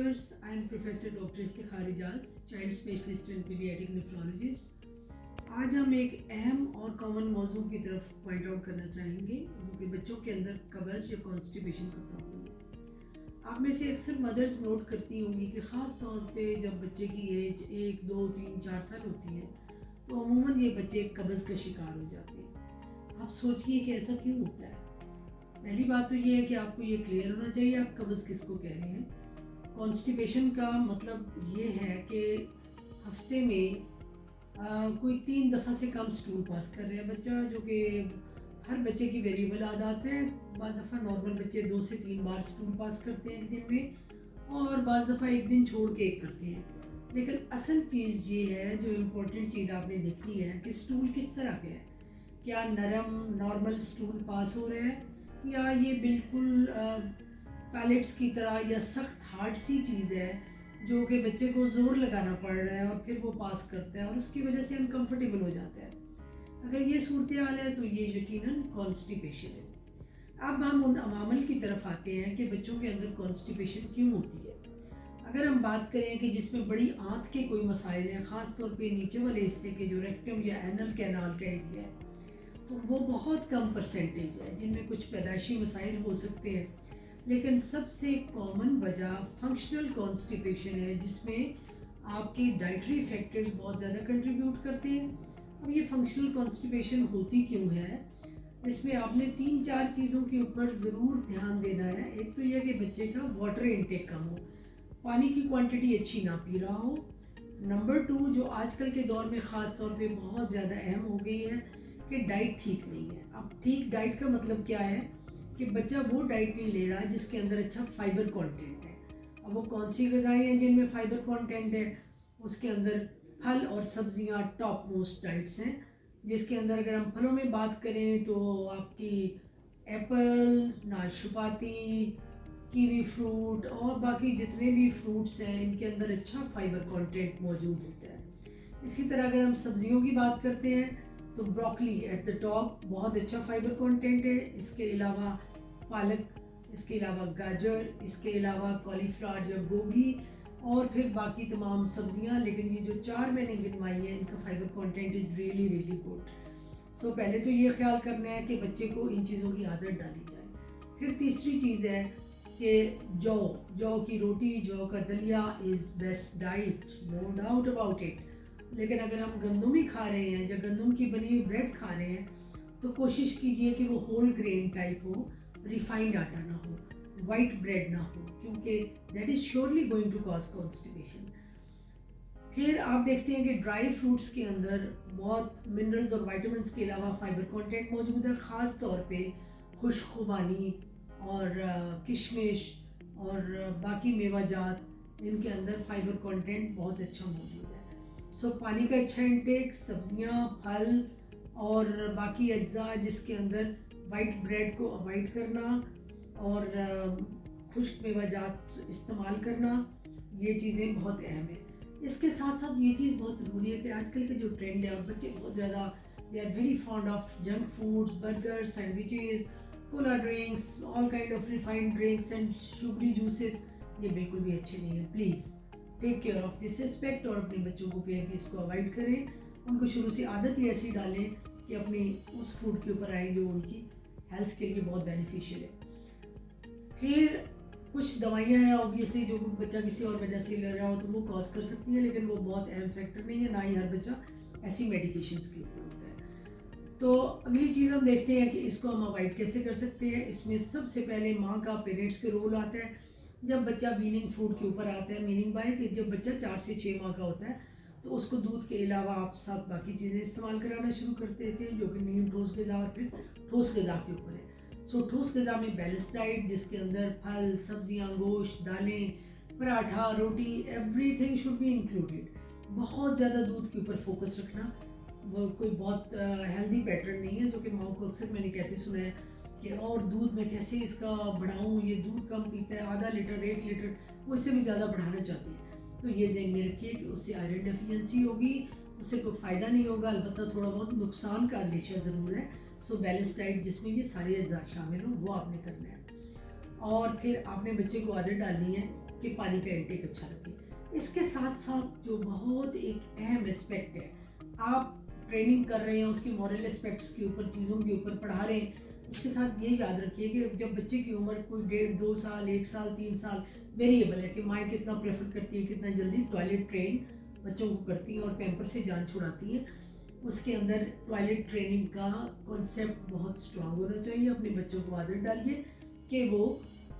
viewers, I am Professor Dr. Iftikhar Ijaz, child specialist and paediatric nephrologist. आज हम एक अहम और कॉमन मौजू की तरफ पॉइंट आउट करना चाहेंगे जो कि बच्चों के अंदर कब्ज़ या कॉन्स्टिपेशन का प्रॉब्लम है। आप में से अक्सर मदर्स नोट करती होंगी कि ख़ास तौर पे जब बच्चे की एज 1, 2, 3, 4 साल होती है तो अमूमन ये बच्चे कब्ज़ का शिकार हो जाते हैं। आप सोचिए कि ऐसा क्यों होता है। पहली बात तो ये है कि आपको ये क्लियर होना चाहिए आप कब्ज़ किसको कह रहे हैं। कॉन्स्टिपेशन का मतलब ये है कि हफ्ते में कोई 3 दफ़ा से कम स्टूल पास कर रहे हैं बच्चा, जो कि हर बच्चे की वेरिएबल आदत है। बाज़ दफ़ा नॉर्मल बच्चे 2 से 3 बार स्टूल पास करते हैं एक दिन में, और बाज़ दफ़ा एक दिन छोड़ के एक करते हैं। लेकिन असल चीज़ ये है, जो इम्पोर्टेंट चीज़ आपने देखनी है कि स्टूल किस तरह के है। क्या नरम नॉर्मल स्टूल पास हो रहे हैं या ये बिल्कुल पैलेट्स की तरह या सख्त हार्ड सी चीज़ है जो कि बच्चे को ज़ोर लगाना पड़ रहा है और फिर वो पास करता है और उसकी वजह से अनकम्फर्टेबल हो जाता है। अगर ये सूरत हाल है तो ये यकीनन कॉन्स्टिपेशन है। अब हम उन अवामल की तरफ आते हैं कि बच्चों के अंदर कॉन्स्टिपेशन क्यों होती है। अगर हम बात करें कि जिसमें बड़ी आंत के कोई मसाइल हैं, ख़ास तौर पे नीचे वाले हिस्से के जो रेक्टम या एनल कैनाल का एरिया है, तो वो बहुत कम परसेंटेज है जिनमें कुछ पैदाइशी मसाइल हो सकते हैं। लेकिन सबसे कॉमन वजह फंक्शनल कॉन्स्टिपेशन है, जिसमें आपके डाइटरी फैक्टर्स बहुत ज़्यादा कंट्रीब्यूट करते हैं। अब ये फंक्शनल कॉन्स्टिपेशन होती क्यों है, इसमें आपने 3-4 चीज़ों के ऊपर ज़रूर ध्यान देना है। एक तो यह कि बच्चे का वाटर इनटेक कम हो, पानी की क्वांटिटी अच्छी ना पी रहा हो। नंबर 2, जो आजकल के दौर में ख़ास तौर पे बहुत ज़्यादा अहम हो गई है कि डाइट ठीक नहीं है। अब ठीक डाइट का मतलब क्या है कि बच्चा वो डाइट नहीं ले रहा जिसके अंदर अच्छा फाइबर कंटेंट है। अब वो कौन सी ग़िज़ाएँ हैं जिनमें फाइबर कंटेंट है, उसके अंदर फल और सब्जियां टॉप मोस्ट डाइट्स हैं। जिसके अंदर अगर हम फलों में बात करें तो आपकी एप्पल, नाशपाती, कीवी फ्रूट और बाकी जितने भी फ्रूट्स हैं, इनके अंदर अच्छा फाइबर कंटेंट मौजूद होता है। इसी तरह अगर हम सब्जियों की बात करते हैं तो ब्रोकली एट द टॉप बहुत अच्छा फाइबर कंटेंट है। इसके अलावा पालक, इसके अलावा गाजर, इसके अलावा कॉलीफ्लावर या गोभी और फिर बाकी तमाम सब्जियां। लेकिन ये जो 4 मैंने गिनवाई हैं, इनका fibre content is really really good. So पहले तो ये ख्याल करना है कि बच्चे को इन चीज़ों की आदत डाली जाए। फिर तीसरी चीज़ है कि जौ की रोटी, जौ का दलिया is best diet, no doubt about it. लेकिन अगर हम गंदम ही खा रहे हैं या गंदम की बनी हुई ब्रेड खा रहे हैं तो कोशिश कीजिए कि वो होल ग्रेन टाइप हो, रिफाइंड आटा ना हो, वाइट ब्रेड ना हो, क्योंकि that is surely going to cause constipation. फिर आप देखते हैं कि ड्राई फ्रूट्स के अंदर बहुत मिनरल्स और वाइटामिन्स के अलावा फाइबर कंटेंट मौजूद है। ख़ास तौर पे खुशखुबानी और किशमिश और बाकी मेवाजात, इनके अंदर फाइबर कंटेंट बहुत अच्छा मौजूद है। सो पानी का अच्छा इंटेक, सब्जियां, फल और बाकी अज्जा जिसके अंदर वाइट ब्रेड को अवॉइड करना और खुश्क मेवाजात इस्तेमाल करना, ये चीज़ें बहुत अहम हैं। इसके साथ साथ ये चीज़ बहुत ज़रूरी है कि आजकल के जो ट्रेंड है और बच्चे बहुत ज़्यादा they are very fond of junk foods, burgers, sandwiches, cola drinks, all kind of refined drinks and sugary juices, ये बिल्कुल भी अच्छे नहीं है। Please take care of this aspect और अपने बच्चों को कहें कि इसको अवॉइड करें। उनको शुरू से आदत ही ऐसी डालें कि अपनी उस फूड के ऊपर आए जो उनकी हेल्थ के लिए बहुत बेनिफिशियल है। फिर कुछ दवाइयाँ हैं ऑब्वियसली जो बच्चा किसी और वजह से ले रहा हो तो वो कॉज कर सकती है, लेकिन वो बहुत अहम फैक्टर नहीं है, ना ही हर बच्चा ऐसी मेडिकेशंस के ऊपर होता है। तो अगली चीज़ हम देखते हैं कि इसको हम अवॉइड कैसे कर सकते हैं। इसमें सबसे पहले माँ का, पेरेंट्स के रोल आता है। जब बच्चा वीनिंग फूड के ऊपर आता है, मीनिंग बाय कि जब बच्चा 4 से 6 माह का होता है तो उसको दूध के अलावा आप साथ बाकी चीज़ें इस्तेमाल कराना शुरू कर देते हैं, जो कि नीम ठोस ग़िज़ा और फिर ठोस ग़िज़ा के ऊपर है। सो ठोस ग़िज़ा में बैलेंस डाइट, जिसके अंदर फल, सब्जियां, गोश्त, दालें, पराठा, रोटी, एवरीथिंग शुड बी इंक्लूडेड। बहुत ज़्यादा दूध के ऊपर फोकस रखना वो कोई बहुत हेल्दी पैटर्न नहीं है, जो कि माँ को अक्सर मैंने कहते सुना है कि और दूध में कैसे इसका बढ़ाऊँ, ये दूध कम पीता है, आधा लीटर 1 लीटर, वो इससे भी ज़्यादा बढ़ाना चाहती है। तो ये ज़हन में रखिए कि उससे आयरन डेफिशिएंसी होगी, उससे कोई फ़ायदा नहीं होगा, अलबत्ता थोड़ा बहुत नुकसान का अंदेशा ज़रूर है। सो बैलेंस डाइट जिसमें ये सारे अज्जा शामिल हों वो आपने करना है। और फिर आपने बच्चे को आदत डालनी है کہ پانی کا انٹیک اچھا رکھیں۔ اس کے ساتھ ساتھ جو بہت ایک اہم اسپیکٹ ہے، آپ ٹریننگ کر رہے ہیں اس کی مورل اسپیکٹس کے اوپر، چیزوں کے اوپر پڑھا رہے ہیں، اس کے ساتھ یہ یاد رکھیے کہ جب بچے کی عمر کوئی 1.5 2 سال 1 سال 3 سال ویریبل ہے کہ مائیں کتنا پریفر کرتی ہے، کتنا جلدی ٹوائلٹ ٹرین بچوں کو کرتی ہیں اور پیمپر سے جان چھڑاتی ہیں، اس کے اندر ٹوائلٹ ٹریننگ کا کانسیپٹ بہت اسٹرانگ ہونا چاہیے۔ اپنے بچوں کو عادت ڈالیے کہ وہ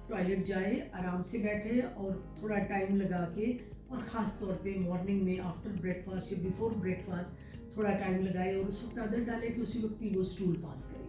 ٹوائلٹ جائے، آرام سے بیٹھے اور تھوڑا ٹائم لگا کے، اور خاص طور پہ مارننگ میں آفٹر بریک فاسٹ یا بیفور بریک فاسٹ تھوڑا ٹائم لگائے اور اس وقت عادت ڈالے کہ اسی وقت ہی وہ اسٹول پاس کرے۔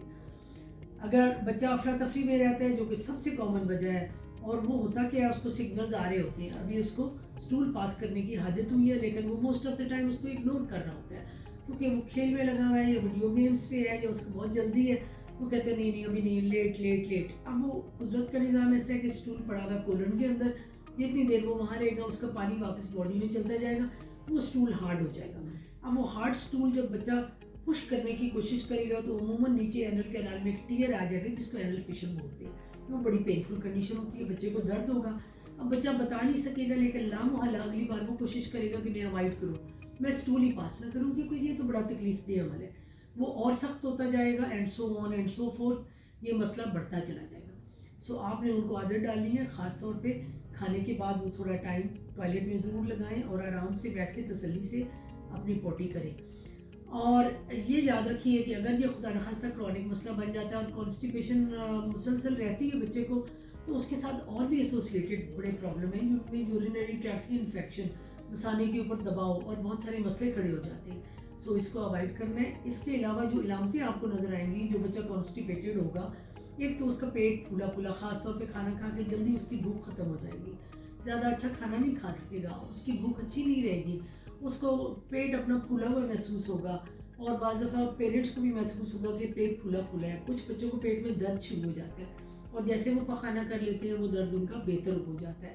اگر بچہ افراتفری میں رہتا ہے، جو کہ سب سے کامن وجہ ہے، اور وہ ہوتا کیا ہے، اس کو سگنلز آ رہے ہوتے ہیں، ابھی اس کو اسٹول پاس کرنے کی حاجت ہوئی ہے، لیکن وہ موسٹ آف دا ٹائم اس کو اگنور کر رہا ہوتا ہے کیونکہ وہ کھیل میں لگا ہوا ہے یا ویڈیو گیمس پہ ہے یا اس کو بہت جلدی ہے، وہ کہتے ہیں نہیں ابھی نہیں، لیٹ لیٹ لیٹ۔ اب وہ قدرت کا نظام ایسا ہے کہ اسٹول پڑا ہوا ہے کولن کے اندر، جتنی دیر وہ وہاں رہے گا اس کا پانی واپس باڈی میں چلتا جائے گا، وہ اسٹول ہارڈ ہو جائے گا۔ اب وہ ہارڈ اسٹول جب بچہ پش کرنے کی کوشش کرے گا تو عموماً نیچے اینل کینال میں ایک ٹیئر آ جائے گا جس کو اینل فشن بولتے ہیں، وہ بڑی پینفل کنڈیشن ہوتی ہے، بچے کو درد ہوگا۔ اب بچہ بتا نہیں سکے گا لیکن لامحالہ اگلی بار وہ کوشش کرے گا کہ میں اوائڈ کروں، میں اسٹول ہی پاس نہ کروں، کیونکہ یہ تو بڑا تکلیف دہ عمل ہے، وہ اور سخت ہوتا جائے گا، and so on and so forth, یہ مسئلہ بڑھتا چلا جائے گا۔ سو آپ نے ان کو عادت ڈالنی ہے، خاص طور پہ کھانے کے بعد وہ تھوڑا ٹائم ٹوائلٹ میں ضرور لگائیں اور آرام سے بیٹھ کے تسلی سے اپنی پوٹی کریں۔ اور یہ یاد رکھیے کہ اگر یہ خدا نخواستہ کرونک مسئلہ بن جاتا ہے اور کانسٹیپیشن مسلسل رہتی ہے بچے کو، تو اس کے ساتھ اور بھی ایسوسیٹڈ بڑے پرابلم ہیں، جن میں یورینری ٹریکٹ کی انفیکشن، مثانے کے اوپر دباؤ اور بہت سارے مسئلے کھڑے ہو جاتے ہیں۔ سو اس کو اوائڈ کرنا ہے۔ اس کے علاوہ جو علامتیں آپ کو نظر آئیں گی جو بچہ کانسٹیپیٹڈ ہوگا، ایک تو اس کا پیٹ پھولا پھولا، خاص طور پہ کھانا کھا کے جلدی اس کی بھوک ختم ہو جائے گی، زیادہ اچھا کھانا نہیں کھا سکے گا، اس کی بھوک اچھی نہیں رہے گی، اس کو پیٹ اپنا پھولا ہوا محسوس ہوگا، اور بعض دفعہ پیرنٹس کو بھی محسوس ہوگا کہ پیٹ پھولا پھولا ہے۔ کچھ بچوں کو پیٹ میں درد شروع ہو جاتا ہے اور جیسے وہ پخانہ کر لیتے ہیں وہ درد ان کا بہتر ہو جاتا ہے،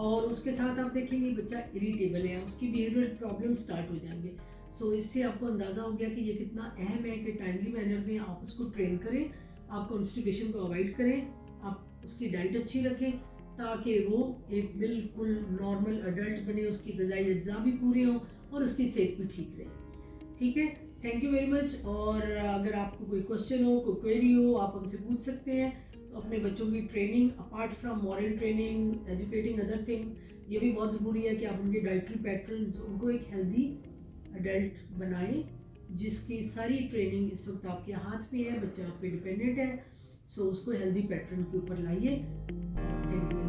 اور اس کے ساتھ آپ دیکھیں گے بچہ اریٹیبل ہے، اس کی بیہیویئر پرابلم سٹارٹ ہو جائیں گے۔ سو اس سے آپ کو اندازہ ہو گیا کہ یہ کتنا اہم ہے کہ ٹائملی مینر میں آپ اس کو ٹرین کریں، آپ کانسٹیپیشن کو اوائڈ کریں، آپ اس کی ڈائٹ اچھی رکھیں تاکہ وہ ایک بالکل نارمل اڈلٹ بنے، اس کی غذائی اجزاء بھی پورے ہوں اور اس کی صحت بھی ٹھیک رہے۔ ٹھیک ہے، تھینک یو ویری مچ۔ اور اگر آپ کو کوئی کوشچن ہو، کوئی کوئری ہو، آپ ہم سے پوچھ سکتے ہیں۔ تو اپنے بچوں کی training apart from moral training, educating other things, یہ بھی بہت ضروری ہے کہ آپ ان کے ڈائٹری پیٹرن، ان کو ایک ہیلدی اڈلٹ بنائیں جس کی ساری ٹریننگ اس وقت آپ کے ہاتھ میں ہے، بچہ آپ پہ ڈپینڈنٹ ہے، سو اس کو ہیلدی پیٹرن کے اوپر لائیے۔ Thank you.